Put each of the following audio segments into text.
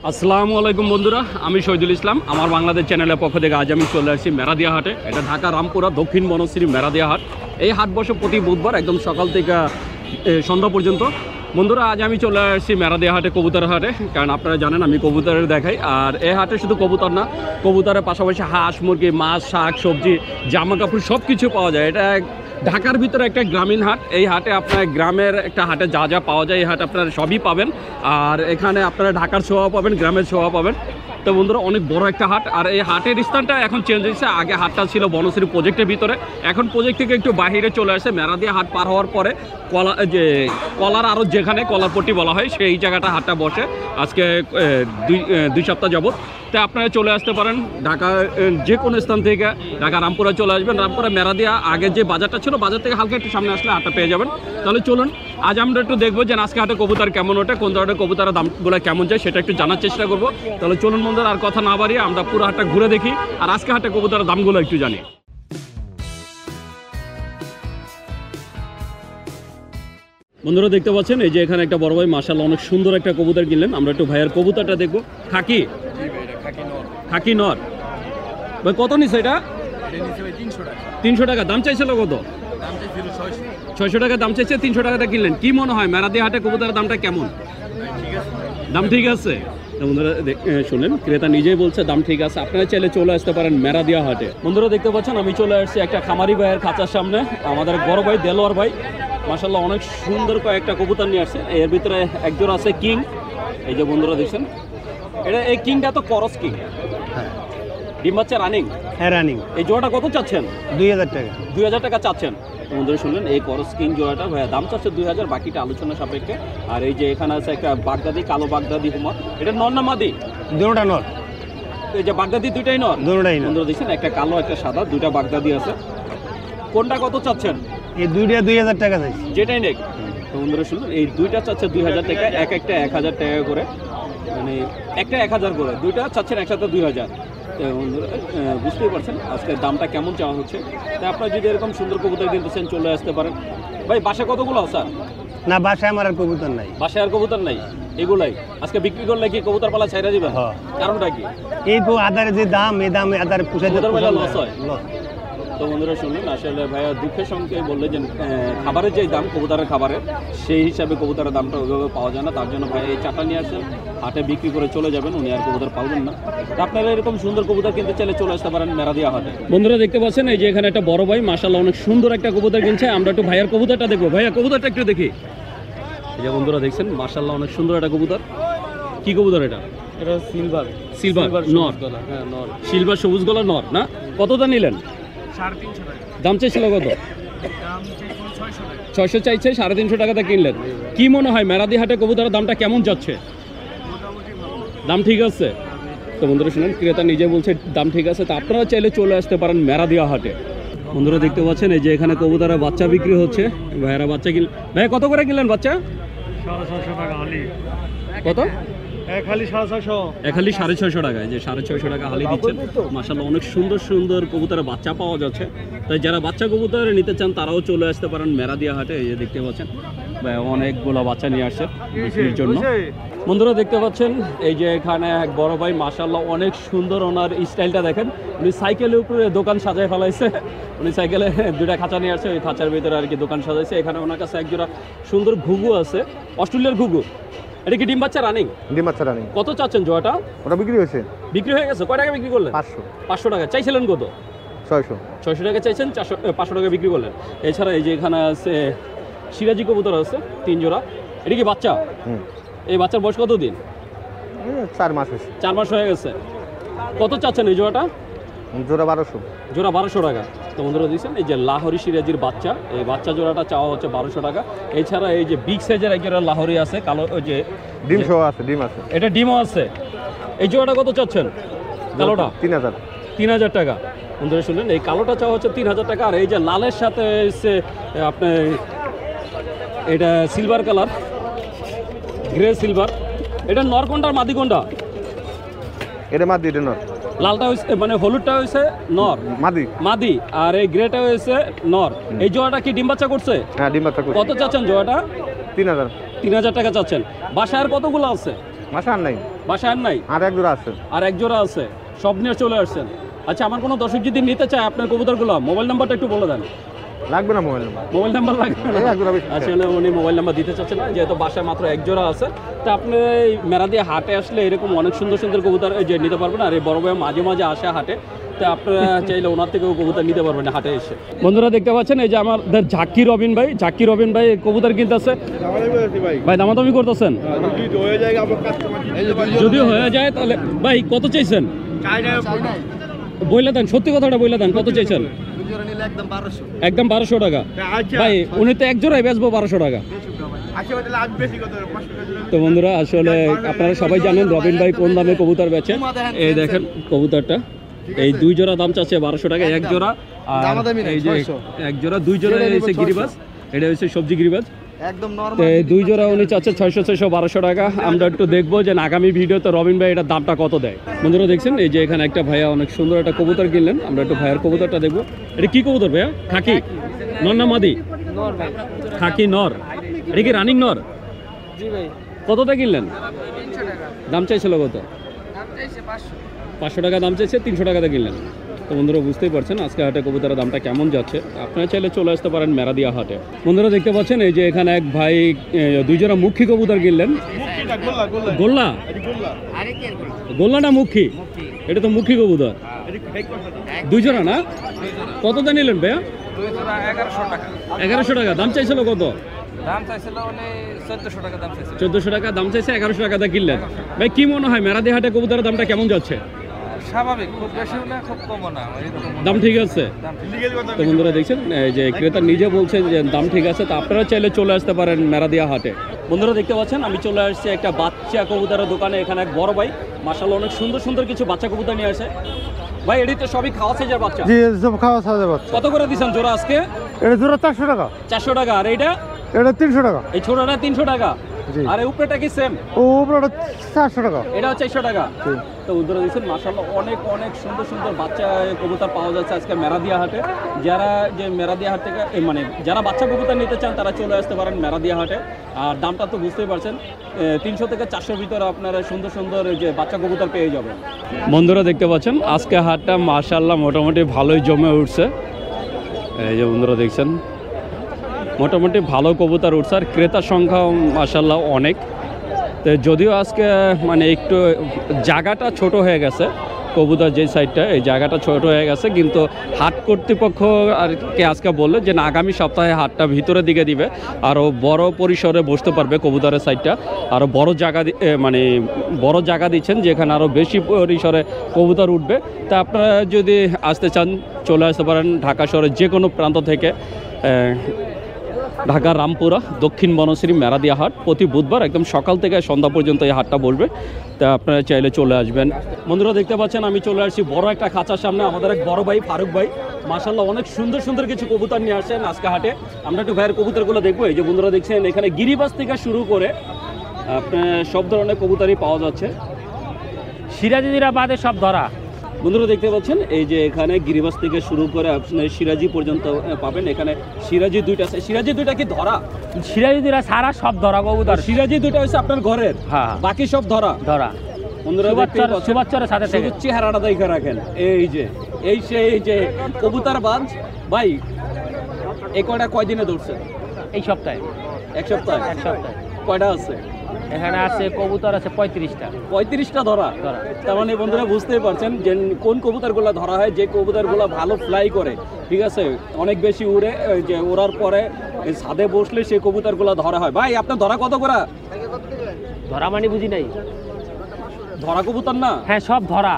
আসসালামু আলাইকুম বন্ধুরা, আমি শহীদুল ইসলাম। আমার বাংলাদেশ চ্যানেলের পক্ষ থেকে আজ আমি চলে আসছি মেরাদিয়া হাটে। এটা ঢাকা রামপুরা দক্ষিণ বনশ্রী মেরাদিয়া হাট। এই হাট বসে প্রতি বুধবার একদম সকাল থেকে সন্ধ্যা পর্যন্ত। বন্ধুরা, আজ আমি চলে আসছি মেরাদিয়া হাটে, কবুতর হাটে। কারণ আপনারা জানেন আমি কবুতরের দেখাই। আর এই হাটে শুধু কবুতর না, কবুতরের পাশাপাশি হাঁস, মুরগি, মাছ, শাক, সবজি, জামা কাপড় সব কিছু পাওয়া যায়। এটা ঢাকার ভিতরে একটা গ্রামীণ হাট। এই হাটে আপনার গ্রামের একটা হাটে যা যা পাওয়া যায় এই হাটে আপনারা সবই পাবেন। আর এখানে আপনারা ঢাকার ছোঁয়া পাবেন, গ্রামের ছোঁয়া পাবেন। তো বন্ধুরা, অনেক বড় একটা হাট। আর এই হাটের স্থানটা এখন চেঞ্জ হয়েছে। আগে হাটটা ছিল বনশ্রী প্রজেক্টের ভিতরে, এখন প্রজেক্ট থেকে একটু বাইরে চলে আসে। মেরাদিয়া হাট পার হওয়ার পরে কলার আরও যেখানে কলারপট্টি বলা হয় সেই জায়গাটা হাটটা বসে আজকে দুই সপ্তাহ যাবত। তাই আপনারা চলে আসতে পারেন ঢাকার যে কোনো স্থান থেকে। ঢাকা রামপুরা চলে আসবেন। রামপুরা মেরাদিয়া আগের যে বাজারটা ছিল, বাজার থেকে হালকা একটু সামনে আসলে হাটটা পেয়ে যাবেন। তাহলে চলুন আজ আমরা একটু দেখবো যে আজকে হাটে কবুতর কেমন ওঠে, কোন ধরনের কবুতরের দামগুলো কেমন যায় সেটা একটু জানার চেষ্টা করবো। তাহলে চলুন বন্ধুরা, আর কথা না বাড়িয়ে আমরা পুরো হাটটা ঘুরে দেখি আর আজকে হাটে কবুতরের দামগুলো একটু জানি। বন্ধুরা, দেখতে পাচ্ছেন এই যে এখানে একটা বড় ভাই মাশাআল্লাহ অনেক সুন্দর একটা কবুতর কিনলেন। আমরা একটু ভাইয়ের কবুতরটা দেখবো। খাকি নর ভাই, কত নিছে এটা? 300 টাকা। দাম চাইছিল কত? 600 টাকা দাম চাইছে, 300 টাকাটা কিনলেন। কি মনে হয় মেরাদিয়া হাটে কবুতরের দামটা কেমন? দাম ঠিক আছে। বন্ধুরা শুনেন, ক্রেতা নিজেই বলছে দাম ঠিক আছে। আপনারা চাইলে চলে আসতে পারেন মেরাদিয়া হাটে। বন্ধুরা, দেখতে পাচ্ছেন আমি চলে আসছি একটা খামারি ভাইয়ের খাঁচার সামনে। আমাদের বড় ভাই দেলোয়ার ভাই মাশাআল্লাহ অনেক সুন্দর কয়েকটা কবুতর নিয়ে আসছে। এর ভিতরে একজোড়া আছে কিং। এই যে বন্ধুরা দেখছেন, এটা এই কিংটা তো করস কিং। ডিম বাচ্চা রানিং? হ্যাঁ, রানিং। এই জোড়াটা কত চাচ্ছেন? 2000 টাকা। 2000 টাকা চাচ্ছেন। বন্ধুরা শুনলেন, এই করস কিং জোড়াটা ভাইয়া দাম চাচ্ছে 2000, বাকিটা আলোচনা সাপেক্ষে। আর এই যে এখানে আছে একটা বাগদাদি, কালো বাগদাদি হুমা। এটা নর না মাদি? দুটোটা নর। এই যে বাগদাদি দুইটাই নর? দুটোটাই। বন্ধুরা দেখছেন, একটা কালো একটা সাদা, দুইটা বাগদাদি আছে। কোনটা কত চাচ্ছেন? এই দুইটা 2000 টাকা চাইছি, যেটাই নেক। তো বন্ধুরা শুনুন, এই দুইটা চাচ্ছে 2000 টাকা, একটা 1000 টাকা করে, মানে একটা 1000 করে, দুইটা চাচ্ছেন একসাথে 2000। বন্ধুরা বুঝতেই পারছেন আজকের দামটা কেমন চাওয়া হচ্ছে। তাই আপনারা যদি এরকম সুন্দর কবুতর কিনতেছেন চলে আসতে পারেন। ভাই, বাসায় কতগুলো আছে? না, বাসায় আমার আর কবুতর নাই। বাসায় আর কবুতর নাই? এগুলাই আজকে বিক্রি করলে কি কবুতর পালা ছাইরা দিবেন? কারণটা কি? এই আদারের যে দাম, এই দামে আদার পুষাইতে লস হয়। তো বন্ধুরা শুনলেন, আসলে ভাইয়া দুঃখের সঙ্গে বললে যে খাবারের যে দাম, কবুতরের খাবারের, সেই হিসাবে কবুতরের দামটা ওইভাবে পাওয়া যায় না। তার জন্য ভাই এই চাটা নিয়ে আসেন, হাটে বিক্রি করে চলে যাবেন, উনি আর কবুতর পাবেন না। আপনারা এরকম সুন্দর কবুতর কিনতে চাইলে চলে আসতে পারেন মেরাদিয়া হাটে। বন্ধুরা দেখতে পাচ্ছেন এই যে এখানে একটা বড় ভাই মাশাআল্লাহ অনেক সুন্দর একটা কবুতর কিনছে। আমরা একটু ভাইয়ার কবুতরটা দেখবো। ভাইয়া, কবুতরটা একটু দেখি। এই যে বন্ধুরা দেখছেন মাশাআল্লাহ অনেক সুন্দর একটা কবুতর। কি কবুতর এটা? এটা সিলভার নর। হ্যাঁ, নর। সিলভার সবুজ গলা নর না? কতটা নিলেন? 350 টাকা। দাম চাইছিল কত? 600 চাইছে, 350 টাকাতে কিনলেন। কি মনে হয় মেরাদি হাটে কবুতরের দামটা কেমন যাচ্ছে? দাম ঠিক আছে। তো বন্ধুরা শুনেন, ক্রেতা নিজে বলছে দাম ঠিক আছে। তা আপনারা চাইলে চলে আসতে পারেন মেরাদিয়া হাটে। বন্ধুরা দেখতে পাচ্ছেন এই যে এখানে কবুতরের বাচ্চা বিক্রি হচ্ছে। ভাইয়েরা বাচ্চা ভাই কত করে কিনলেন বাচ্চা? 650 টাকা হালি। কত? এক হালি 650 টাকায়, যে 650 টাকা হালি দিচ্ছেন। মাশাআল্লাহ অনেক সুন্দর সুন্দর কবুতরের বাচ্চা পাওয়া যাচ্ছে। তাই যারা বাচ্চা কবুতর নিতে চান তারাও চলে আসতে পারেন মেরাদিয়া হাটে। এই যে দেখতে পাচ্ছেন ভাই অনেকগুলো বাচ্চা নিয়ে আসছে বিক্রির জন্য। বন্ধুরা দেখতে পাচ্ছেন এই যে এখানে এক বড় ভাই মাশাআল্লাহ অনেক সুন্দর, ওনার স্টাইলটা দেখেন। উনি সাইকেলের উপরে দোকান সাজায় ফেলাইছে। উনি সাইকেলে দুইটা খাঁচা নিয়ে আসছে, ওই খাঁচার ভিতরে আর কি দোকান সাজাইছে। এখানে ওনার কাছে একজোড়া সুন্দর ঘুঘু আছে, অস্ট্রেলিয়ার ঘুঘু। এটা কি ডিম বাচ্চা রানিং? ডিম বাচ্চা রানিং। কত চাচ্ছেন জোড়াটা? ওটা বিক্রি হয়েছে। বিক্রি হয়ে গেছে? কয় টাকা বিক্রি করলেন? 500 টাকা। চাইছিলেন কত? 600 টাকা চাইছেন, 500 টাকা বিক্রি করলেন। এছাড়া এই যে এখানে আছে সিরাজি কবুতর আছে 3 জোড়া। এটা কি বাচ্চা? এই বাচ্চার বয়স কত দিন? 4 মাস হয়েছে। 4 মাস হয়ে গেছে। কত চাচ্ছেন এই জোড়াটা? জোড়া 1200। জোড়া 1200 টাকা। তো বন্ধুরা দিচ্ছেন এই যে লাহোরি সিরাজির বাচ্চা, এই বাচ্চা জোড়াটা চাওয়া হচ্ছে 1200 টাকা। এছাড়া এই যে বিগ সাইজের এক জোড়া লাহোরি আছে, কালো, ওই যে ডিম সহ আছে, ডিম আছে, এটা ডিমও আছে। এই জোড়াটা কত চাচ্ছেন? কালোটা 3000 টাকা। বন্ধুরা শুনলেন, এই কালোটা চাওয়া হচ্ছে 3000 টাকা। আর এই যে লালের সাথে এসে আপনার এটা সিলভার কালার, গ্রে সিলভার, এটা নর কোনটা আর মাদি কোনটা? এটা মাদি, এটা নর। লালটা হইছে মানে হলুদটা হইছে নর, মাদি, আর এই গ্রেটা হইছে নর। এই জোড়াটা কি ডিম বাচ্চা করছে? হ্যাঁ, ডিম বাচ্চা করছে। কত চাচ্ছেন জোড়াটা? 3000 টাকা চাচ্ছেন। বাসায় আর কতগুলো আছে? বাসা আর নাই। বাসায় আর নাই? আর এক জোড়া আছে। আর এক জোড়া আছে, সব নিয়ে চলে আসছেন। আচ্ছা, আমার কোনো দর্শক যদি নিতে চায় আপনার কবুতরগুলো, মোবাইল নাম্বারটা একটু বলে দেন। লাগবে না মোবাইল নাম্বার? মোবাইল নাম্বার লাগবে না। এক জোড়া বেশি। আসলে উনি মোবাইল নাম্বার দিতে চাচ্ছেন না, যেহেতু বাসায় মাত্র এক জোড়া আছে। তা আপনি এই মেরাদিয়া হাটে আসলে এরকম অনেক সুন্দর সুন্দর কবুতর যে নিতে পারবেন। আর এই বড় ভাই মাঝে মাঝে আসে হাটে, তা আপনারা চাইলে ওনার থেকেও কবুতর নিতে পারবেন হাটে এসে। বন্ধুরা দেখতে পাচ্ছেন এই যে আমাদের জাকির রবিন ভাই কবুতর কিনতেছে। ভাই দামাদামি করতেছেন? যদি হয়ে যায় তাহলে ভাই কত চাইছেন? বইলে দেন, সত্যি কথাটা বইলে দেন, কত চাইছেন? একদম 1200 টাকা। ভাই উনি তো এক জোড়াই বেচবো 1200 টাকা। তো বন্ধুরা আসলে আপনারা সবাই জানেন রবিন ভাই কোন দামে কবুতর বেচে। এই দেখেন কবুতরটা, এই দুই জোড়া দাম চাচ্ছে 1200 টাকা এক জোড়া। আর এই যে এক জোড়া, দুই জোড়া হচ্ছে গিরিবাজ, এটা হচ্ছে সবজি গিরিবাজ। একদম দুই জোড়া উনি চাচ্ছে 600 1200 টাকা। আমরা একটু দেখবো যে আগামী ভিডিওতে রবিন ভাই এটার দামটা কত দেয়। বন্ধুরা দেখছেন এই যে এখানে একটা ভাইয়া অনেক সুন্দর একটা কবুতর কিনলেন, আমরা একটু ভাইয়ার কবুতরটা দেখবো। এটা কি কবুতর ভাইয়া? খাকি নর না মাদি? খাকি নর। এটা কি রানিং নর? কতটা কিনলেন? দাম চাইছিল কত? 500 টাকা দাম চাইছে, 300 টাকাতে কিনলেন। তো বন্ধুরা বুঝতেই পারছেন আজকে হাটে কবুতরের দামটা কেমন যাচ্ছে। আপনারা চাইলে চলে আসতে পারেন মেরাদিয়া হাটে। বন্ধুরা দেখতে পাচ্ছেন এই যে এখানে এক ভাই দুই জোড়া মুখী কবুতর কিনলেন। গোল্লা? গোল্লা না মুখী? এটা তো মুখী কবুতর। দুই জোড়া না? কতটা নিলেন ভাইয়া? 1100 টাকা। দাম চাইছিল কত? দাম চাইছিল 1400 টাকা দাম চাইছিল। 1400 টাকা দাম চাইছে, 1100 টাকাতে কিনলেন। ভাই কি মনে হয় মেরাদিয়া হাটে কবুতরের দামটা কেমন যাচ্ছে? স্বাভাবিক, খুব বেশি না খুব কম না, দাম ঠিক আছে। তো বন্ধুরা দেখছেন এই যে ক্রেতা নিজে বলছেন যে দাম ঠিক আছে। তো আপনারা চাইলে চলে আসতে পারেন মেরাদিয়া হাটে। বন্ধুরা দেখতে পাচ্ছেন আমি চলে আসছি একটা বাচ্চা কবুতরের দোকানে। এখানে এক বড় ভাই মাশাআল্লাহ অনেক সুন্দর সুন্দর কিছু বাচ্চা কবুতর নিয়ে আসে। ভাই এটি তো সবই খাওয়া সাইজের বাচ্চা? জি, সব খাওয়া সাইজের বাচ্চা। কত করে দিছেন জোড়া আজকে? এটা জোড়া 400 টাকা। 400 টাকা। আর এইটা? এটা 300 টাকা। এই ছোটটা 300 টাকা। আর এই উপরেটা কি সেম? ও উপরেটা 400 টাকা। এটা 400 টাকা। তো বন্ধুরা দেখছেন মাশাআল্লাহ অনেক অনেক সুন্দর সুন্দর বাচ্চা কবুতর পাওয়া যাচ্ছে আজকে মেরাদিয়া হাটে। যারা যে মেরাদিয়া হাট থেকে মানে যারা বাচ্চা কবুতর নিতে চান তারা চলে আসতে পারেন মেরাদিয়া হাটে। আর দামটা তো বুঝতেই পারছেন, 300 থেকে 400 ভিতরে আপনারা সুন্দর সুন্দর যে বাচ্চা কবুতর পেয়ে যাবেন। বন্ধুরা দেখতে পাচ্ছেন আজকে হাটটা মাশাআল্লাহ মোটামুটি ভালোই জমে উঠছে। এই যে বন্ধুরা দেখছেন মোটামুটি ভালো কবুতর উঠছে, আর ক্রেতার সংখ্যা মাশাআল্লাহ অনেক। তো যদিও আজকে মানে একটু জায়গাটা ছোট হয়ে গেছে, কবুতর যে সাইডটা এই জায়গাটা ছোট হয়ে গেছে, কিন্তু হাট কর্তৃপক্ষ আর কে আজকে বললো যে না আগামী সপ্তাহে হাটটা ভিতরের দিকে দিবে, আরও বড় পরিসরে বসতে পারবে কবুতরের সাইডটা, আরও বড় জায়গা মানে বড় জায়গা দিচ্ছেন যেখানে আরও বেশি পরিসরে কবুতর উঠবে। তা আপনারা যদি আসতে চান চলে আসতে পারেন ঢাকা শহরের যে কোনো প্রান্ত থেকে। ঢাকা রামপুরা দক্ষিণ বনশ্রী মেরাদিয়া হাট প্রতি বুধবার একদম সকাল থেকে সন্ধ্যা পর্যন্ত এই হাটটা বসবে। তা আপনারা চাইলে চলে আসবেন। বন্ধুরা দেখতে পাচ্ছেন আমি চলে আসছি বড় একটা খাঁচার সামনে। আমাদের এক বড় ভাই ফারুক ভাই মাশাআল্লাহ অনেক সুন্দর সুন্দর কিছু কবুতর নিয়ে আসছেন আজকে হাটে। আমরা একটু ভাইয়ের কবুতরগুলো দেখবো। এই যে বন্ধুরা দেখছেন এখানে গিরিবাজ থেকে শুরু করে আপনার সব ধরনের কবুতরই পাওয়া যাচ্ছে। সিরাজিরা বাদে সব ধরা। বন্ধুরা দেখতে পাচ্ছেন এই যে এখানে গিরিবাজ থেকে শুরু করে আপনার সিরাজি পর্যন্ত পাবেন। এখানে সিরাজি দুইটা আছে। সিরাজি দুইটা কি ধরা? সিরাজিরা সারা সব ধরা কবুতর। সিরাজি দুইটা হচ্ছে আপনার ঘরের, হ্যাঁ বাকি সব ধরা। ধরা। বন্ধুরা সুবাচ্চরের সাথে থেকে চেহারাটা দেখে রাখেন। এই যে এই সেই যে কবুতর বাজ ভাই এই কয়টা কয়দিনে ধরছে? এই সপ্তাহে। এক সপ্তাহে? এক সপ্তাহে। কয়টা আছে এখানে? আছে কবুতর আছে 35টা। 35টা ধরা। তার মানে বন্ধুরা বুঝতেই পারছেন যে কোন কবুতরগুলো ধরা হয়, যে কবুতরগুলো ভালো ফ্লাই করে, ঠিক আছে, অনেক বেশি উড়ে, যে ওড়ার পরে ছাদে বসলে সেই কবুতরগুলো ধরা হয়। ভাই আপনার ধরা কত করে? ধরা মানে বুঝি নাই। ধরা কবুতর না? হ্যাঁ সব ধরা।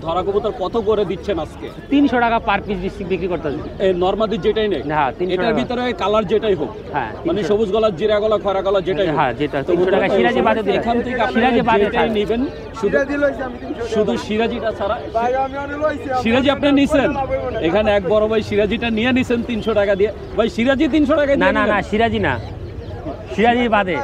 ধরা কবুতর কত করে দিচ্ছেন আজকে? 300 টাকা পার পিস বিক্রি করতেছি। এই নরমাদি যেটাই নেই, হ্যাঁ 300 এটার ভিতরে কালার যেটাই হোক, হ্যাঁ মানে সবুজ গলা, জিরা গলা, খয়রা গলা যেটাই হোক, হ্যাঁ যেটা 300 টাকা। সিরাজি বাদে দিন। এখান থেকে সিরাজি বাদে নেবেন, শুধু সিরাজিটা ছাড়া। সিরাজি আপনি নিছেন এখানে এক বড় ভাই সিরাজিটা নিয়ে নিছেন 300 টাকা দিয়ে। ভাই সিরাজি 300 টাকা? না না না সিরাজি না, সিরাজি বাদে।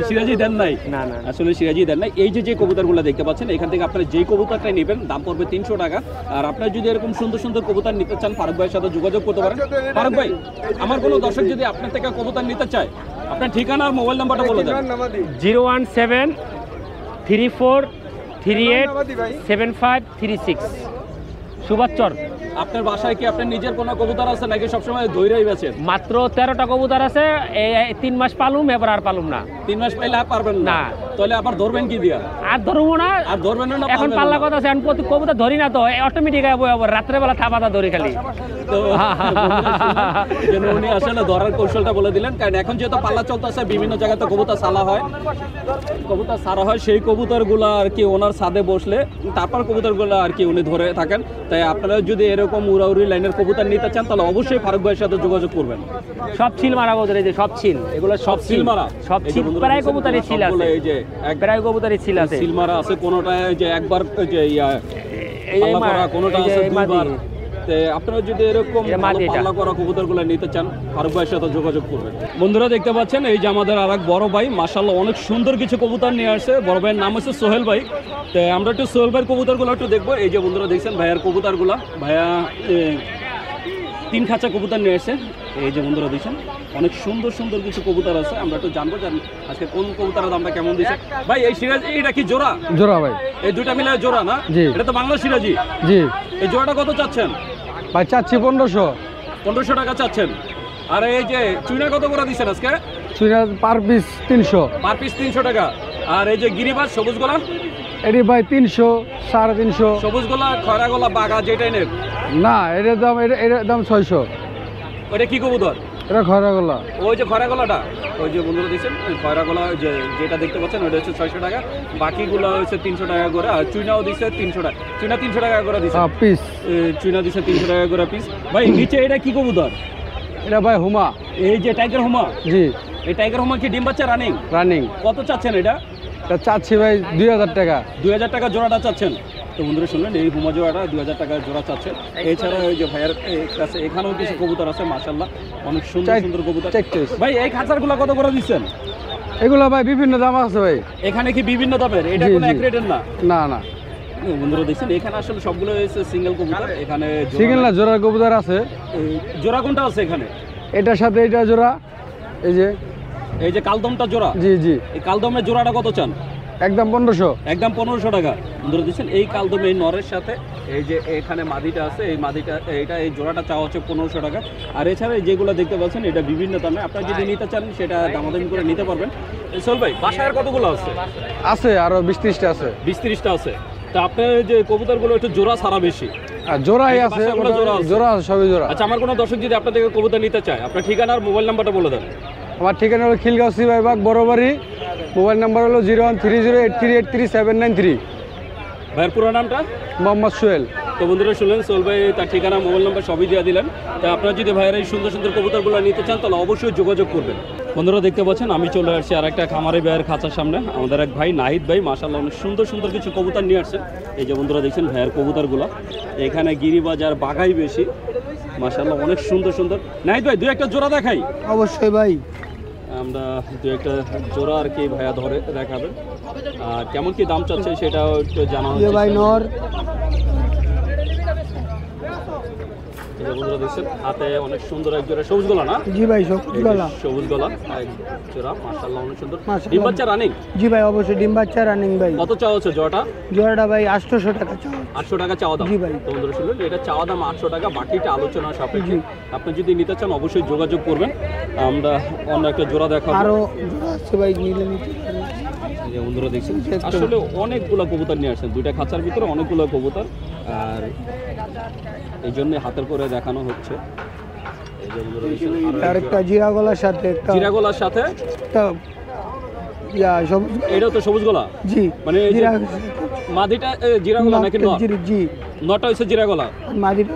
সিরাজি দেন নাই? না না আসলে সিরাজি দেন নাই। এই যে কবুতরগুলো দেখতে পাচ্ছেন এখান থেকে আপনারা যেই কবুতরটাই নেবেন দাম পড়বে 300 টাকা। আর আপনারা যদি এরকম সুন্দর সুন্দর কবুতর নিতে চান ফারুক ভাইয়ের সাথে যোগাযোগ করতে পারেন। ফারুক ভাই আমার কোনো দর্শক যদি আপনার থেকে কবুতর নিতে চায় আপনার ঠিকানা আর মোবাইল নাম্বারটা বলে দেন। 017 34387536 সুবাচ্চর। আপনার বাসায় কি আপনার নিজের কোনো কবুতর আছে নাকি সবসময় দৈরাই বেচেন? মাত্র 13টা কবুতর আছে, এই 3 মাস পালুম, এবার আর পালুম না। 3 মাস পাইলে আর পারবেন না? না। তাহলে আবার ধরবেন কি দিয়া? আর ধরবো না, আর ধরবেন না? এখন পারবেন পাল্লা না? কথা আছে, এখন প্রতি কবুতর ধরি না তো, অটোমেটিক রাত্রেবেলা থাপাতা ধরি খালি। তো যেন উনি আসলে ধরার কৌশলটা বলে দিলেন, কারণ এখন যেহেতু পাল্লা চলতেছে বিভিন্ন জায়গাতে কবুতর সালা হয়, কবুতর সারা হয়, সেই কবুতরগুলো আর কি ওনার ছাদে বসলে তারপর কবুতরগুলো আর কি উনি ধরে থাকেন। তাই আপনারা যদি এরকম উড়াউড়ি লাইনের কবুতর নিতে চান তাহলে অবশ্যই ফারুক ভাইয়ের সাথে যোগাযোগ করবেন। সব ছিল মারা কবুতর, এই যে সব ছিল, এগুলো সব সিল মারা, সব এই যে ছিল, বন্ধুরা প্রায় দেখছেন, কবুতরের ছিল আছে, সবগুলো এই যে প্রায় কবুতরের ছিল আছে। সিল মারা আছে, কোনোটায় যে একবার ওই যে এই পাল্লা করা, কোনোটা এই যে আছে এই মাদি। দুইবার। আপনারা যদি এরকম এটা মাদি এটা। পাল্লা করা কবুতরগুলো নিতে চান ফারুক ভাইয়ের সাথে যোগাযোগ করবেন। বন্ধুরা দেখতে পাচ্ছেন এই যে আমাদের আরেক বড় ভাই মাশাআল্লাহ অনেক সুন্দর কিছু কবুতর নিয়ে আসছে। বড় ভাইয়ের নাম হচ্ছে সোহেল ভাই। তো আমরা একটু সোহেল ভাইয়ের কবুতরগুলো একটু দেখবো। এই যে বন্ধুরা দেখছেন ভাইয়ার কবুতরগুলো, ভাইয়া 3 খাঁচা কবুতর নিয়ে আসছে। এই যে বন্ধুরা দেখছেন অনেক সুন্দর সুন্দর কিছু কবুতর আছে, আমরা একটু জানবো যে আজকে কোন কবুতরের দামটা কেমন দিচ্ছে। ভাই এই সিরাজ এটা কি জোড়া? জোড়া ভাই। এই দুইটা মিলে জোড়া না? জি। এটা তো বাংলা সিরাজি। জি এই জোড়াটা কত চাচ্ছেন? ভাই চাচ্ছি 1500। 1500 টাকা চাচ্ছেন। আর এই যে চুইনা কত করে দিচ্ছেন আজকে? চুইনা পার পিস 300। পার পিস 300 টাকা। আর এই যে গিরিবাজ সবুজ গোলা? এটি ভাই 300, 350। সবুজ গোলা, খয়রা গোলা, বাঘা যেটাই নেব। না এটার দাম, এটার দাম 600। ওইটা কি কবুতর? এটা খয়রা গলা। ওই যে খয়রা গলাটা, ওই যে বন্ধুরা দিচ্ছেন খয়রা গলা, যে যেটা দেখতে পাচ্ছেন ওইটা হচ্ছে 600 টাকা, বাকিগুলো হচ্ছে 300 টাকা করে। আর চুইনাও দিচ্ছে 300 টাকা, চুইনা 300 টাকা করে দিচ্ছে পিস। চুইনা দিচ্ছে 300 টাকা করে পিস। ভাই নিচে এটা কি কবুতর? এটা ভাই হুমা। এই যে টাইগার হুমা। জি। এই টাইগার হুমা কি ডিম বাচ্চা রানিং? রানিং। কত চাচ্ছেন এটা? এটা চাচ্ছি ভাই 2000 টাকা। 2000 টাকা জোড়াটা চাচ্ছেন। তো বন্ধুরা শুনলেন এই হুমা জোড়াটা 2000 টাকা জোড়া চাচ্ছে। এছাড়া ওই যে ভাইয়ের কাছে এখানেও কিছু কবুতর আছে মাশাআল্লাহ, অনেক সুন্দর সুন্দর কবুতর। ভাই এই খাঁচারগুলো কত করে দিচ্ছেন? এগুলো ভাই বিভিন্ন দাম আছে ভাই। এখানে কি বিভিন্ন দামের? এটা জি, কোনো জি। এক রেটের না? না না, বন্ধুরা দেখছেন এখানে আসলে সবগুলো হচ্ছে সিঙ্গেল কবুতর। এখানে জোড়া সিঙ্গেল না, নাই। জোড়া কবুতর আছে। জোড়া কোনটা আছে এখানে? এটার সাথে এটা জোড়া। এই যে কালদমটা জোড়া। জি জি। এই কালদমের জোড়াটা কত চান? একদম 1500। একদম 1500 টাকা। বন্ধুরা দেখছেন এই কালদম এই নরের সাথে এই যে এখানে মাদিটা আছে, এই মাদিটা এই জোড়াটা চাওয়া হচ্ছে 1500 টাকা। আর এছাড়া যেগুলো দেখতে পাচ্ছেন এটা বিভিন্ন দামে, আপনারা যদি নিতে চান সেটা দামাদামি করে নিতে পারবেন। সোহেল ভাই বাসায় আর কতগুলো আছে? আছে আরো 20-30টা আছে। 20-30টা আছে। তা আপনার যে কবুতরগুলো একটু জোড়া ছাড়া বেশি? আর জোড়াই এই আছে, বাসাগুলো জোড়া আছে? জোড়া আছে, সবই জোড়া। আচ্ছা, আমার কোনো দর্শক যদি আপনার থেকে কবুতর নিতে চায়, আপনার ঠিকানা আর মোবাইল নাম্বারটা বলে দেন। আমার ঠিকানা হলো খিলগাঁও সিবাইবাগ বড়বাড়ি। মোবাইল নাম্বার হলো 0130838793। ভাইয়ের পুরো নামটা? মোহাম্মদ সোহেল। তো বন্ধুরা শুনলেন সোহেল ভাই তার ঠিকানা মোবাইল নাম্বার সবই দিয়ে দিলেন। তা আপনারা যদি ভাইয়ের এই সুন্দর সুন্দর কবুতরগুলো নিতে চান তাহলে অবশ্যই যোগাযোগ করবেন। বন্ধুরা দেখতে পাচ্ছেন আমি চলে আসছি আর একটা খামারি ভাইয়ের খাঁচার সামনে। আমাদের এক ভাই নাহিদ ভাই মাশাআল্লাহ অনেক সুন্দর সুন্দর কিছু কবুতর নিয়ে আসছে। এই যে বন্ধুরা দেখছেন ভাইয়ের কবুতরগুলো, এখানে গিরিবাজার বাঘাই বেশি মাশাআল্লাহ অনেক সুন্দর সুন্দর। নাহিদ ভাই দুই একটা জোড়া দেখাই। অবশ্যই ভাই, আমরা দু একটা জোড়া আর কি ভাইয়া ধরে দেখাবেন। আর কেমন কি দাম চাচ্ছে সেটাও একটু জানানো ভাই নর। বন্ধুরা দেখছেন হাতে অনেক সুন্দর এক জোড়া সবুজ গলা না? জি ভাই, সবুজ গলা। সবুজ গলা এক জোড়া মাশাআল্লাহ অনেক সুন্দর। মাশাআল্লাহ। ডিম বাচ্চা রানিং? জি ভাই অবশ্যই ডিম বাচ্চা রানিং ভাই। কত চাওয়া হচ্ছে জোড়াটা? জোড়াটা ভাই 800 টাকা চাওয়া। 800 টাকা চাওয়া দাম? জি ভাই। তো বন্ধুরা শুনলেন এটা চাওয়া দাম 800 টাকা, বাকিটা আলোচনা সাপেক্ষে। আপনি যদি নিতে চান অবশ্যই যোগাযোগ করবেন। আমরা অন্য একটা জোড়া দেখাবো। আরো জোড়া আছে ভাই, নিলে নিতে পারেন। এই যে বন্ধুরা দেখছেন আসলে অনেকগুলো কবুতর নিয়ে আসছেন, দুইটা খাঁচার ভিতরে অনেকগুলো কবুতর, আর এই জন্য হাতের করে দেখানো হচ্ছে। এই যে বন্ধুরা দেখছেন আরেকটা জিরা গলার সাথে একটা জিরা গলার সাথে একটা সবুজ। এটাও তো সবুজ গলা? জি। মানে এই যে জিরা মাদিটা জিরা গলা নাকি নর? জি। নটা হচ্ছে জিরা গলা, মাদিটা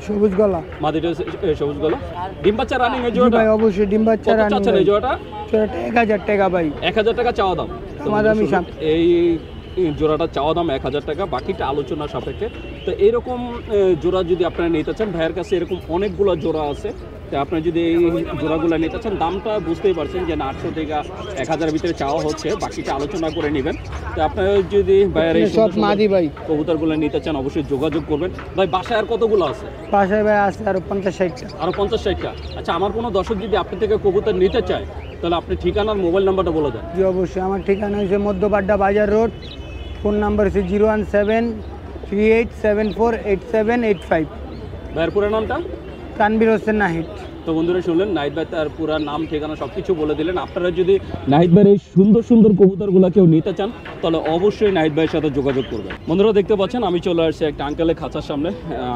সবুজ গলা। মাদিটা হচ্ছে সবুজ গলা। ডিম বাচ্চা রানিং এই জি জোড়াটা? ভাই অবশ্যই ডিম বাচ্চা কত রানিং। চাচ্ছেন এই জোড়াটা? জোড়াটা 1000 টাকা ভাই। 1000 টাকা চাওয়া দাম। দামাদামি সাপ। এই জোড়াটা চাওয়া দাম 1000 টাকা, বাকিটা আলোচনা সাপেক্ষে। তো এরকম জোড়া যদি আপনারা নিতে চান ভাইয়ের কাছে এরকম অনেকগুলো জোড়া আছে। তো আপনারা যদি এই জোড়াগুলো নিতে চান, দামটা বুঝতেই পারছেন যে না 800 থেকে 1000 ভিতরে চাওয়া হচ্ছে, বাকিটা আলোচনা করে নেবেন। তো আপনারা যদি ভাইয়ের এই সব মাদি ভাই। কবুতরগুলো নিতে চান অবশ্যই যোগাযোগ করবেন। ভাই বাসায় আর কতগুলো আছে? পাশে ভাই আছে আরো 50-60টা। আরো 50-60টা। আচ্ছা, আমার কোনো দর্শক যদি আপনার থেকে কবুতর নিতে চায় তাহলে আপনি ঠিকানার মোবাইল নাম্বারটা বলে দেন। জি অবশ্যই, আমার ঠিকানা হচ্ছে মধ্যপাড্ডা বাজার রোড, ফোন নাম্বার হচ্ছে 01738748785। ভাইয়ের পুরো নামটা? তানভীর হোসেন নাহিদ। তো বন্ধুরা শুনলেন, নাহিদ ভাই তার পুরো নাম ঠিকানা সব কিছু বলে দিলেন। আপনারা যদি নাহিদ ভাইয়ের এই সুন্দর সুন্দর কবুতরগুলো কেউ নিতে চান তাহলে অবশ্যই নাহিদ ভাইয়ের সাথে যোগাযোগ করবেন। বন্ধুরা দেখতে পাচ্ছেন আমি চলে আসছি একটা আঙ্কেলের খাঁচার সামনে।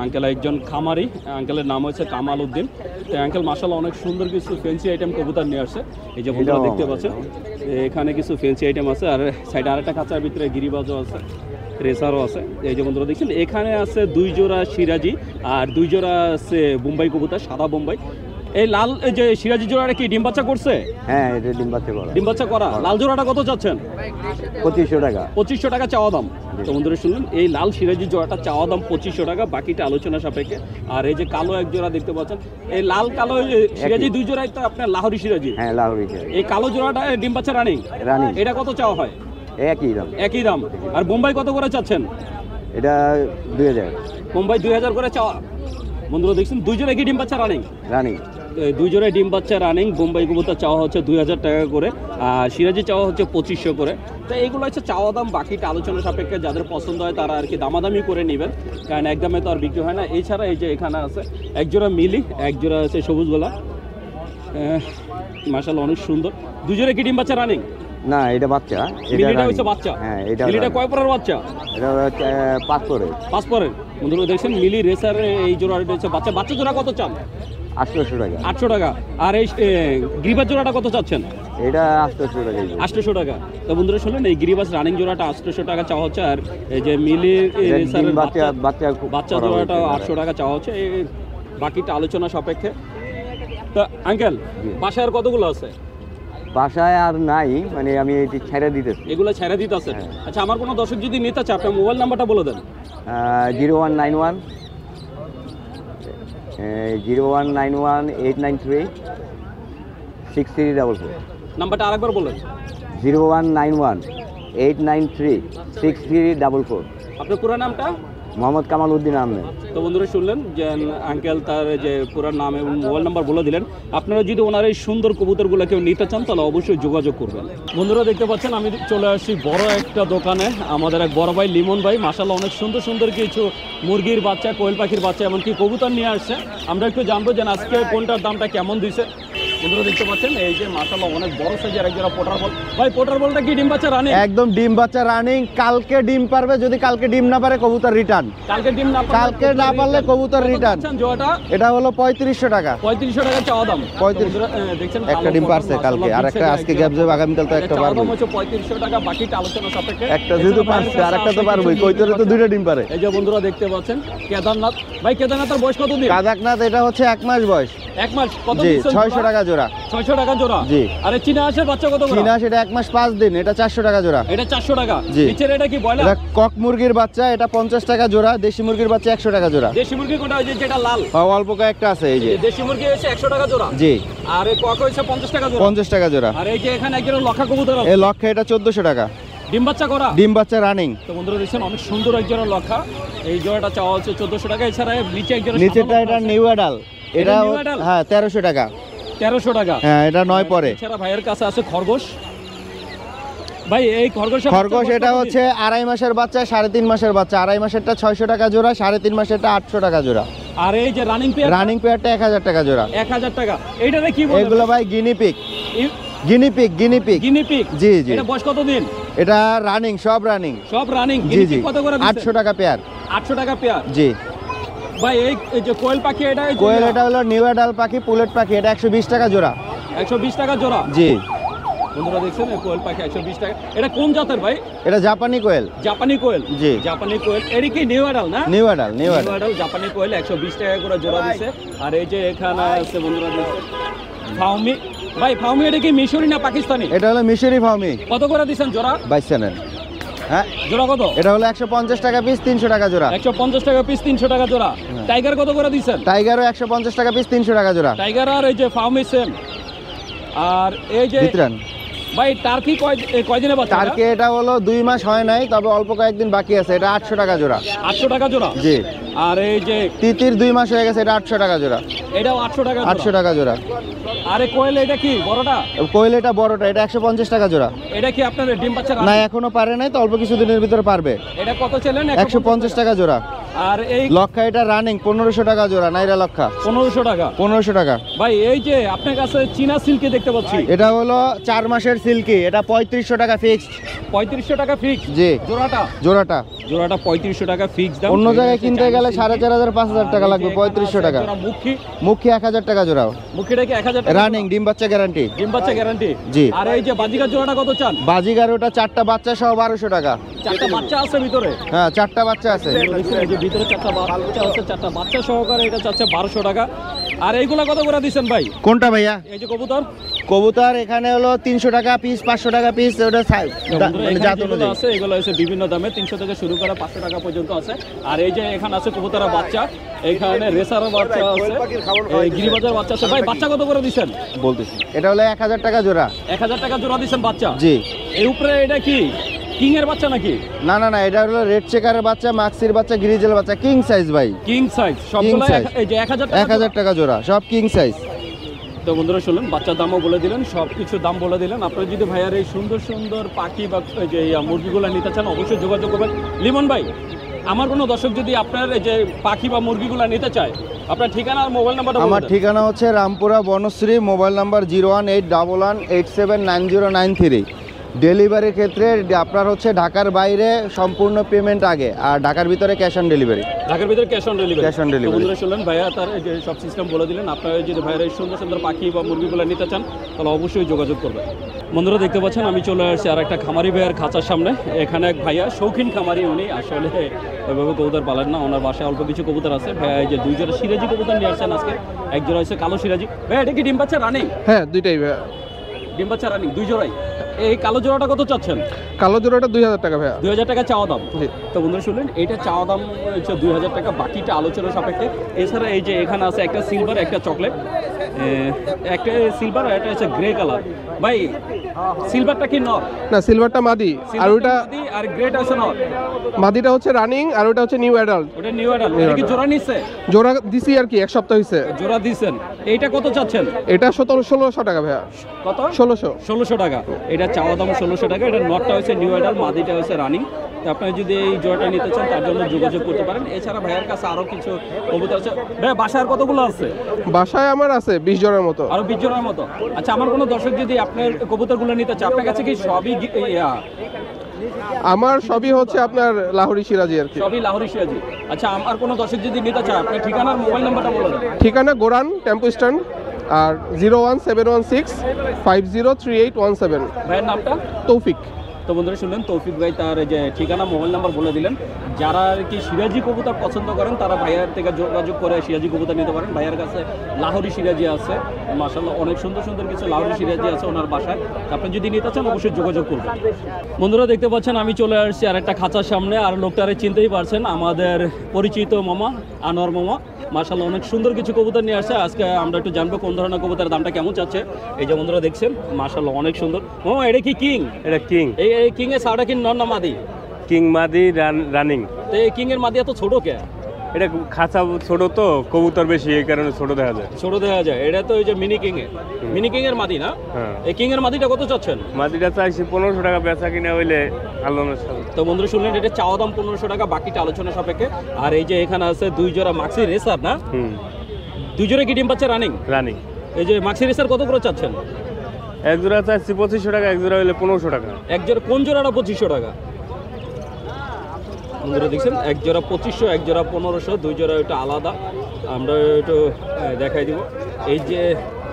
আঙ্কেল একজন খামারি, আঙ্কেলের নাম হচ্ছে কামাল উদ্দিন। তো আঙ্কেল মাশাআল্লাহ অনেক সুন্দর কিছু ফ্যান্সি আইটেম কবুতর নিয়ে আসছে। এই যে বন্ধুরা দেখতে পাচ্ছেন এখানে কিছু ফ্যান্সি আইটেম আছে, আর সাইডে আরেকটা খাঁচার ভিতরে গিরিবাজও আছে, রেসারও আছে। এই যে বন্ধুরা দেখছেন এখানে আছে 2 জোড়া সিরাজি আর 2 জোড়া আছে বোম্বাই কবুতর, সাদা বোম্বাই। এই লাল এই যে সিরাজি জোড়াটা কি ডিম বাচ্চা করছে? হ্যাঁ, এটা ডিম বাচ্চা করা। ডিম বাচ্চা করা। লাল জোড়াটা কত চাচ্ছেন? 2500 টাকা। 2500 টাকা চাওয়া দাম। তো বন্ধুরা শুনলেন, এই লাল সিরাজি জোড়াটা চাওয়া দাম 2500 টাকা, বাকিটা আলোচনা সাপেক্ষে। আর এই যে কালো এক জোড়া দেখতে পাচ্ছেন, এই লাল কালো সিরাজি 2 জোড়াই তো আপনার লাহোরি সিরাজি। হ্যাঁ, লাহোরি। এই কালো জোড়াটা ডিম বাচ্চা রানিং। এটা কত চাওয়া হয়? একই দাম। একই দাম। আর বোম্বাই কত করে চাচ্ছেন? এটা 2000। বোম্বাই 2000 করে চাওয়া। বন্ধুরা দেখছেন 2 জোড়া কি ডিম বাচ্চা রানিং? 2 জোড়ায় ডিম বাচ্চা রানিং। বোম্বাই কবুতর চাওয়া হচ্ছে 2000 টাকা করে, আর সিরাজি চাওয়া হচ্ছে 2500 করে। তো এইগুলো হচ্ছে চাওয়া দাম, বাকিটা আলোচনা সাপেক্ষে। যাদের পছন্দ হয় তারা আর কি দামাদামি করে নেবেন, কারণ একদমে তো আর বিক্রি হয় না। এছাড়া এই যে এখানে আছে এক জোড়া মিলি, এক জোড়া আছে সবুজ গোলা। মাশাআল্লাহ অনেক সুন্দর। 2 জোড়া কি ডিম বাচ্চা রানিং? না, এটা বাচ্চা। মিলিটা হচ্ছে বাচ্চা। হ্যাঁ, এটা মিলিটা কয় পরের বাচ্চা? এটা 5 পরে। 5 পরের। বন্ধুরা দেখছেন মিলি রেসার এই জোড়াটা হচ্ছে বাচ্চা। বাচ্চা জোড়া কত চান? 800 টাকা। 800 টাকা। আর এই গ্রিবাস জোড়াটা কত চাচ্ছেন? এটা 800 টাকা। 800 টাকা। তো বন্ধুরা শুনলেন, এই গ্রিবাস রানিং জোড়াটা 800 টাকা চাওয়া হচ্ছে, আর এই যে মিলির রেসারের বাচ্চা জোড়াটা 800 টাকা চাওয়া হচ্ছে। এই বাকিটা আলোচনা সাপেক্ষে। তো আঙ্কেল বাসায় আর কতগুলো আছে? বাসায় আর নাই, মানে আমি এটি ছেড়ে দিতেছি। এগুলো ছেড়ে দিতে আছে। হ্যাঁ। আচ্ছা, আমার কোনো দর্শক যদি নিতে চায় আপনার মোবাইল নাম্বারটা বলে দেন। 0191 893 6344। নাম্বারটা আরেকবার বলেন। 0191 893 6344। আপনার পুরো নামটা? মোহাম্মদ কামাল উদ্দিন আহমেদ। তো বন্ধুরা শুনলেন যে আঙ্কেল তার যে পুরো নাম এবং মোবাইল নাম্বার বলে দিলেন। আপনারা যদি ওনার এই সুন্দর কবুতরগুলো কেউ নিতে চান তাহলে অবশ্যই যোগাযোগ করবেন। বন্ধুরা দেখতে পাচ্ছেন আমি চলে আসছি বড় একটা দোকানে। আমাদের এক বড় ভাই লিমন ভাই মাশাআল্লাহ অনেক সুন্দর সুন্দর কিছু মুরগির বাচ্চা, কোয়েল পাখির বাচ্চা, এমনকি কবুতর নিয়ে আসছে। আমরা একটু জানবো যে আজকে কোনটার দামটা কেমন দিছে। বন্ধুরা দেখতে পাচ্ছেন এই যে মাশাআল্লাহ অনেক বড় সাইজের এক জোড়া পোটার বল। ভাই পোটার বলটা কি ডিম বাচ্চা রানিং? একদম ডিম বাচ্চা রানিং। কালকে ডিম পারবে, যদি কালকে ডিম না পারে কবুতর রিটার্ন। কালকে ডিম না পারলে কবুতর রিটার্ন। এটা হলো 3500 টাকা। 3500 টাকা চাওয়া দাম। 3500। দেখছেন একটা ডিম পারছে কালকে, আর একটা আজকে গ্যাপ যাবে, আগামীকাল তো একটা পারবে। দাম হচ্ছে 3500 টাকা, বাকিটা আলোচনা সাপেক্ষে। একটা যেহেতু পারছে আর একটা তো পারবে, কইতরে তো দুইটা ডিম পারে। এই যে বন্ধুরা দেখতে পাচ্ছেন কেদারনাথ। ভাই কেদারনাথের বয়স কত দিন? কাদাকনাথ এটা হচ্ছে 1 মাস বয়স। 1 মাস। কত জি, দিচ্ছেন? 600 টাকা জোড়া। 600 টাকা জোড়া। জি। আরে চীনা হাঁসের বাচ্চা কত করে? চীনা সেটা 1 মাস 5 দিন, এটা 400 টাকা জোড়া। এটা 400 টাকা। জি। নিচের এটা কি ব্রয়লার? এটা কক মুরগির বাচ্চা, এটা 50 টাকা জোড়া। দেশি মুরগির বাচ্চা 100 টাকা জোড়া। দেশি মুরগি কোনটা? ওই যে যেটা লাল। অল্প কয়েকটা আছে এই যে। দেশি মুরগি হচ্ছে 100 টাকা জোড়া। জি। আর এই কক হচ্ছে 50 টাকা জোড়া। 50 টাকা জোড়া। আর এই যে এখানে একজন লক্ষা কবুতর আছে। এই লক্ষা এটা 1400 টাকা। ডিম বাচ্চা করা? ডিম বাচ্চা রানিং। তো বন্ধুরা দেখছেন অনেক সুন্দর এক জোড়া লক্ষা। এই জোড়াটা চাওয়া হচ্ছে 1400 টাকা। এছাড়া নিচে এক জোড়া নিচেরটা এটা নিউ অ্যাডাল। এটা নিউ অ্যাডাল? হ্যাঁ 1300 টাকা। 1300 টাকা। হ্যাঁ এটা 9 পরে। এছাড়া ভাইয়ের কাছে আছে খরগোশ। ভাই এই খরগোশ এটা হচ্ছে 2.5 মাসের বাচ্চা, 3.5 মাসের বাচ্চা। 2.5 মাসেরটা 600 টাকা জোড়া, 3.5 মাসেরটা 800 টাকা জোড়া। আর এই যে রানিং পেয়ার? রানিং পেয়ারটা 1000 টাকা জোড়া। 1000 টাকা। এইটারে কি বলে? এগুলো ভাই গিনিপিগ। গিনিপিগ। গিনিপিগ। জি জি। এটা বয়স কত দিন? এটা রানিং, সব রানিং। সব রানিং। জি জি। কত করে দিচ্ছেন? 800 টাকা পেয়ার। 800 টাকা পেয়ার। জি। ভাই এই যে কোয়েল পাখি এটা? কোয়েল এটা হলো নিউ অ্যাডাল পাখি, পুলেট পাখি, এটা 120 টাকা জোড়া। 120 টাকা জোড়া। জি। বন্ধুরা দেখছেন কোয়েল পাখি 120 টাকা। এটা কোন জাতের ভাই? এটা জাপানি কোয়েল। জাপানি কোয়েল। জি। জাপানি কোয়েল। এর কি নিউ অ্যাডাল না? New adult. জাপানি কোয়েল 120 টাকা করে জোড়া দিছে। আর এই যে এখানে আছে বন্ধুরা দেখছেন ফাউমি। ভাই ফাউমি এটা কি মিশরি না পাকিস্তানি? এটা হলো মিশরি ফাউমি। কত করে দিছেন জোড়া? 22 নেন। হ্যাঁ জোড়া কত? এটা হলো 150 টাকা পিস, 300 টাকা জোড়া। 150 টাকা পিস, 300 টাকা জোড়া। টাইগার কত করে দিচ্ছেন? টাইগারও 150 টাকা পিস, 300 টাকা জোড়া। টাইগার আর এই যে ফার্মি সেম। আর এই যে বিতরান ভাই টার্কি কয়দিনে বাচ্চা? টার্কি এটা হলো 2 মাস হয় নাই, তবে অল্প কয়েকদিন বাকি আছে। এটা 800 টাকা জোড়া। 800 টাকা জোড়া? জি। আর এই যে তিতির 2 মাস হয়ে গেছে, এটা 800 টাকা জোড়া। এটাও 800 টাকা জোড়া? 800 টাকা জোড়া। আরে কোয়েল এটা কি বড়টা? কোয়েল এটা বড়টা, এটা 150 টাকা জোড়া। এটা কি আপনার ডিম বাচ্চা? না এখনো পারে নাই, তো অল্প কিছুদিনের ভিতরে পারবে। এটা কত ছিলেন? 150 টাকা জোড়া। আর এই লক্ষা এটা রানিং 1500 টাকা জোড়া। নাইরা লক্ষা 1500 টাকা? 1500 টাকা। ভাই এই যে আপনার কাছে চীনা সিল্কি দেখতে পাচ্ছি, এটা হলো 4 মাসের সিল্কি, এটা 3500 টাকা ফিক্সড। 3500 টাকা ফিক্স? জি। জোড়াটা? জোড়াটা 3500 টাকা ফিক্স দাম। অন্য জায়গায় কিনতে গেলে 4500 5000 টাকা লাগবে, 3500 টাকা। মুখী 1000 টাকা জোড়া। মুখিটা কি 1000 টাকা? রানিং ডিম বাচ্চা গ্যারান্টি। ডিম বাচ্চা গ্যারান্টি? জি। আর এই যে বাজিকার জোড়াটা কত চান? বাজিগার ওটা 4টা বাচ্চা সহ 1200 টাকা। 4টা বাচ্চা আছে ভিতরে? হ্যাঁ 4টা বাচ্চা আছে। এই যে ভিতরে 4টা বাচ্চা আছে, 4টা বাচ্চা সহকারে এটা চাচ্ছে 1200 টাকা। আর এইগুলা কত করে দিচ্ছেন ভাই? কোনটা ভাইয়া? এই যে কবুতর? কবুতর এখানে হলো 300 টাকা পিস, 500 টাকা পিস। ওটা মানে জাত অনুযায়ী আছে, এগুলো আছে বিভিন্ন দামে, 300 থেকে শুরু করে 500 টাকা পর্যন্ত আছে। আর এই যে এখানে আছে কবুতরের বাচ্চা, এখানে রেসারের বাচ্চা আছে, এই গিরিবাজার বাচ্চা আছে। ভাই বাচ্চা কত করে দিচ্ছেন? বলতেছি এটা হলো 1000 টাকা জোড়া। 1000 টাকা জোড়া দিচ্ছেন বাচ্চা? জি। এই উপরে এটা কি কিং এর বাচ্চা নাকি? না না না, এটা হলো রেড চেকারের বাচ্চা, মাক্সির বাচ্চা, গ্রিজেল বাচ্চা, কিং সাইজ ভাই। কিং সাইজ সবগুলো এই যে 1000 টাকা জোড়া, সব কিং সাইজ। তো বন্ধুরা শুনলেন, বাচ্চার দামও বলে দিলেন, সব কিছুর দাম বলে দিলেন। আপনারা যদি ভাইয়ার এই সুন্দর সুন্দর পাখি বা এই যে মুরগিগুলো নিতে চান অবশ্যই যোগাযোগ করবেন। লিমন ভাই, আমার কোনো দর্শক যদি আপনার এই যে পাখি বা মুরগিগুলো নিতে চায়, আপনার ঠিকানা আর মোবাইল নাম্বারটা বলুন। আমার ঠিকানা হচ্ছে রামপুরা বনশ্রী, মোবাইল নাম্বার 01811879093। ডেলিভারির ক্ষেত্রে আপনার হচ্ছে ঢাকার বাইরে সম্পূর্ণ পেমেন্ট আগে, আর ঢাকার ভিতরে ক্যাশ অন ডেলিভারি। ঢাকার ভিতরে cash on delivery? Cash on delivery. বন্ধুরা শুনলেন, ভাইয়া তার এই যে সব সিস্টেম বলে দিলেন। আপনারা যদি ভাইয়ের এই সুন্দর সুন্দর পাখি বা মুরগিগুলো নিতে চান তাহলে অবশ্যই যোগাযোগ করবেন। বন্ধুরা দেখতে পাচ্ছেন আমি চলে আসছি আর একটা খামারি ভাইয়ের খাঁচার সামনে। এখানে এক ভাইয়া শৌখিন খামারি, উনি আসলে ওইভাবে কবুতর পালেন না, ওনার বাসায় অল্প কিছু কবুতর আছে। ভাইয়া এই যে 2 জোড়া সিরাজি কবুতর নিয়ে আসছেন আজকে। এক জোড়া হচ্ছে কালো সিরাজি। ভাইয়া এটা কি ডিম বাচ্চা রানিং? হ্যাঁ দুইটাই ভাইয়া। ডিম বাচ্চা রানিং 2 জোড়াই। এই কালো জোড়াটা কত চাচ্ছেন? কালো জোড়াটা 2000 টাকা ভাইয়া। 2000 টাকা চাওয়া দাম? জি। তো বন্ধুরা শুনলেন, এইটা চাওয়া দাম হচ্ছে 2000 টাকা, বাকিটা আলোচনা সাপেক্ষে। এছাড়া এই যে এখানে আছে একটা সিলভার, একটা চকলেট, একটা সিলভার আর একটা হচ্ছে গ্রে কালার। ভাই সিলভারটা কি নর? না সিলভারটা মাদি, আর ওটা আর গ্রেটা হচ্ছে নর। মাদিটা হচ্ছে রানিং, আর ওটা হচ্ছে নিউ অ্যাডাল্ট। ওটা নিউ অ্যাডাল্ট। এটা কি জোড়া নিচ্ছে? জোড়া দিছি আর কি, 1 সপ্তাহ হয়েছে। জোড়া দিছেন। এইটা কত চাচ্ছেন? এটা 1600 টাকা ভাইয়া। কত? 1600 টাকা। এটা চাওয়া দাম 1600 টাকা। এটা নটটা হচ্ছে নিউ অ্যাডাল্ট, মাদিটা হচ্ছে রানিং। তো আপনারা যদি এই জোড়াটা নিতে চান তার জন্য যোগাযোগ করতে পারেন। এছাড়া ভাইয়ের কাছে আরও কিছু কবুতর আছে। ভাই বাসায় আর কতগুলো আছে? বাসায় আমার আছে 20 জনের মতো। আরো 20 জনের মতো? আচ্ছা, আমার কোনো দর্শক যদি আপনার কবুতরগুলো নিতে চায়, আপনার কাছে কি সবই আমার সবই হচ্ছে আপনার লাহোরি সিরাজি আর কি। সবই লাহোরি সিরাজি? আচ্ছা, আমার কোনো দর্শক যদি নিতে চায়, আপনার ঠিকানা আর মোবাইল নাম্বারটা বলে দেন। ঠিকানা গোরান টেম্পো স্ট্যান্ড, আর 01716503817। ভাইয়ের নামটা? তৌফিক। তো বন্ধুরা শুনলেন, তৌফিক ভাই তার যে ঠিকানা মোবাইল নাম্বার বলে দিলেন। যারা আর কি সিরাজি কবুতর পছন্দ করেন তারা ভাইয়ার থেকে যোগাযোগ করে সিরাজি কবুতর নিতে পারেন। ভাইয়ার কাছে লাহোরি সিরাজি আছে, মাশাআল্লাহ অনেক সুন্দর সুন্দর কিছু লাহোরি সিরাজি আছে ওনার বাসায়। আপনি যদি নিতে চান অবশ্যই যোগাযোগ করবেন। বন্ধুরা দেখতে পাচ্ছেন আমি চলে আসছি আর একটা খাঁচার সামনে। আর লোকটারে চিনতেই পারছেন, আমাদের পরিচিত মামা আনোয়ার মামা। মাশাআল্লাহ অনেক সুন্দর কিছু কবুতর নিয়ে আসছে। আজকে আমরা একটু জানবো কোন ধরনের কবুতরের দামটা কেমন চাচ্ছে। এই যে বন্ধুরা দেখছেন, মাশাআল্লাহ অনেক সুন্দর। মামা এটা কি কিং? এটা কিং। এই কিং এর সাউটা কি নর না মাদি? কিং মাদি রানিং। তো এই কিং এর মাদি এত ছোট কে? এটা খাঁচা ছোট তো, কবুতর বেশি, এই কারণে ছোট দেখা যায়। ছোট দেখা যায়। এটা তো ওই যে মিনি কিং এর মাদি না? হ্যাঁ। এই কিং এর মাদিটা কত চাচ্ছেন? মাদিটা চাইছি 1500 টাকা, বেচা কিনা হইলে আলোচনার সাথে। তো বন্ধুরা শুনলেন, এটা চাওয়া দাম 1500 টাকা, বাকিটা আলোচনা সাপেক্ষে। আর এই যে এখানে আছে 2 জোড়া মাক্সি রেসার না? 2 জোড়া কি ডিম পাচ্ছে রানিং? রানিং। এই যে মাক্সি রেসার কত করে চাচ্ছেন? এক জোড়া চাইছি 2500 টাকা, এক জোড়া হইলে 1500 টাকা। এক জোড়া কোন জোড়াটা 2500 টাকা? বন্ধুরা দেখছেন, এক জোড়া 2500, এক জোড়া 1500, 2 জোড়া ওটা আলাদা। আমরা একটু দেখাই দিব। এই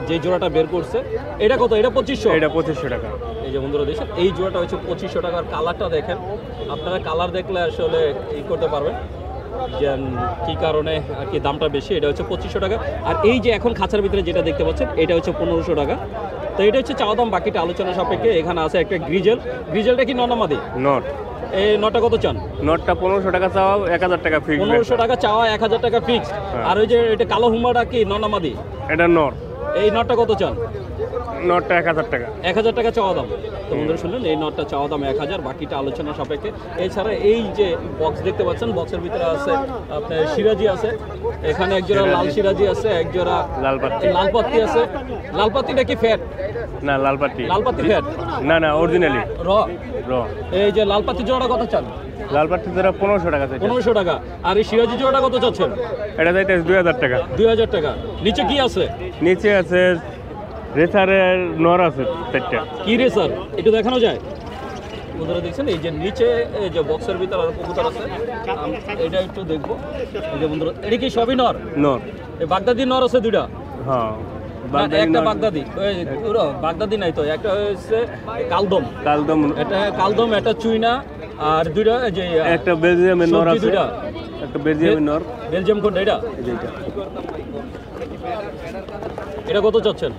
যে জোড়াটা বের করছে এটা কত? এটা 2500? এটা 2500 টাকা। এই যে বন্ধুরা দেখছেন, এই জোড়াটা হচ্ছে 2500 টাকার। কালারটা দেখেন, আপনারা কালার দেখলে আসলে করতে পারবেন যে কী কারণে আর কি দামটা বেশি। এটা হচ্ছে 2500 টাকা। আর এই যে এখন খাঁচার ভিতরে যেটা দেখতে পাচ্ছেন এটা হচ্ছে 1500 টাকা। তো এটা হচ্ছে চাওয়া দাম, বাকিটা আলোচনা সাপেক্ষে। এখানে আছে একটা গ্রিজেল, গ্রিজেলটা কি ননামাদি? নট এই নটা কত চান? নটটা 1500 টাকা চাওয়া, 1000 টাকা ফিক্স। 1500 টাকা চাওয়া, 1000 টাকা ফিক্স। আর ওই যে এটা কালো হুমাটা কি ননামাদি? এটা নট। এই নটটা কত চান? নটটা 1000 টাকা। 1000 টাকা চাওয়া দাম। তো বন্ধুরা শুনলেন, এই নটটা চাওয়া দাম 1000, বাকিটা আলোচনা সাপেক্ষে। এছাড়া এই যে বক্স দেখতে পাচ্ছেন, বক্সের ভিতরে আছে আপনার সিরাজি আছে, এখানে একজোড়া লাল সিরাজি আছে, একজোড়া লালপাত্তি। লালপাত্তি আছে। লালপাত্তিটা কি ফ্যাট? না, লালপাত্তি। লালপাত্তি ফ্যাট না না, অরিজিনালি র। র। এই যে লালপাত্তি জোড়া কত চান? লালপাত্তি জোড়া 1500 টাকা চাইছে। 1500 টাকা। আর এই সিরাজি জোড়াটা কত চাচ্ছেন? এটা চাইতে 2000 টাকা। 2000 টাকা। নিচে কি আছে? নিচে আছে রেসারের নর আছে 4টা। কি রে স্যার, একটু দেখানো যায়? বন্ধুরা দেখছেন, এই যে নিচে এই যে বক্সের ভিতরে আরো কবুতর আছে, এটা একটু দেখবো। এই যে বন্ধুরা, এটা কি সবই নর? নর। এই বাগদাদি নর আছে দুইটা? হ্যাঁ, না, একটা বাগদাদি। ওই পুরো বাগদাদি নাই তো, একটা হচ্ছে কালদম। কালদম। এটা কালদম, এটা চুইনা, আর দুইটা এই যে একটা বেলজিয়ামের নর সবজি আছে। দুইটা। একটা বেলজিয়ামের নর। বেলজিয়াম কোনটা এটা? এইটা। এটা কত চাচ্ছেন?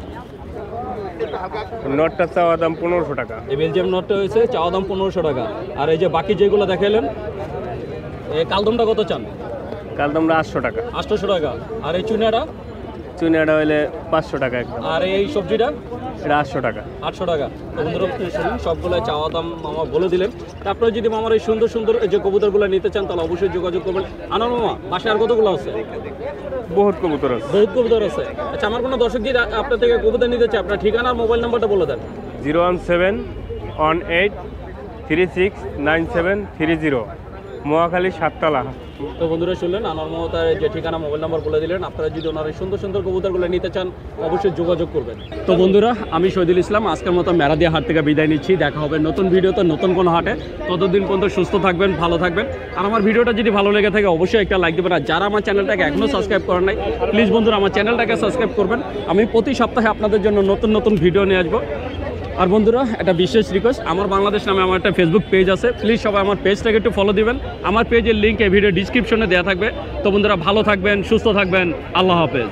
নটটা চাওয়া দাম 1500 টাকা। এই বেলজিয়াম নটটা হয়েছে চাওয়া দাম 1500 টাকা। আর এই যে বাকি যেগুলো দেখাইলেন, এই কালদমটা কত চান? কালদমটা 800 টাকা। 800 টাকা। আর এই চুনাটা? চুনিয়াটা হইলে 500 টাকা একদম। আর এই সবজিটা? এটা 800 টাকা। 800 টাকা। বন্ধুরা শুনুন, সবগুলো চাওয়া দাম মামা বলে দিলেন। তারপরে যদি মামার এই সুন্দর সুন্দর এই যে কবুতরগুলো নিতে চান, তাহলে অবশ্যই যোগাযোগ করবেন। আনার মামা বাসায় আর কতগুলো আছে? বহুত কবুতর আছে। বহুত কবুতর আছে। আচ্ছা, আমার কোনো দর্শক যদি আপনার থেকে কবুতর নিতে চায়, আপনার ঠিকানা আর মোবাইল নাম্বারটা বলে দেন। 01718369730, মহাখালী 7তলা। তো বন্ধুরা শুনলেন, আনার মমতার যে ঠিকানা, মোবাইল নাম্বার বলে দিলেন। আপনারা যদি ওনার এই সুন্দর সুন্দর কবুতরগুলো নিতে চান, অবশ্যই যোগাযোগ করবেন। তো বন্ধুরা, আমি শহীদুল ইসলাম আজকের মতো মেরাদিয়া হাট থেকে বিদায় নিচ্ছি। দেখা হবে নতুন ভিডিওতে, নতুন কোনো হাটে। ততদিন পর্যন্ত সুস্থ থাকবেন, ভালো থাকবেন। আর আমার ভিডিওটা যদি ভালো লেগে থাকে, অবশ্যই একটা লাইক দেবেন। আর যারা আমার চ্যানেলটাকে এখনও সাবস্ক্রাইব করেন নাই, প্লিজ বন্ধুরা আমার চ্যানেলটাকে সাবস্ক্রাইব করবেন। আমি প্রতি সপ্তাহে আপনাদের জন্য নতুন নতুন ভিডিও নিয়ে আসবো। আর বন্ধুরা, একটা বিশেষ রিকোয়েস্ট, আমার বাংলাদেশ নামে আমার একটা ফেসবুক পেজ আছে, প্লিজ সবাই আমার পেজটাকে একটু ফলো দিবেন। আমার পেজের লিঙ্ক এই ভিডিও ডিসক্রিপশনে দেওয়া থাকবে। তো বন্ধুরা, ভালো থাকবেন, সুস্থ থাকবেন। আল্লাহ হাফেজ।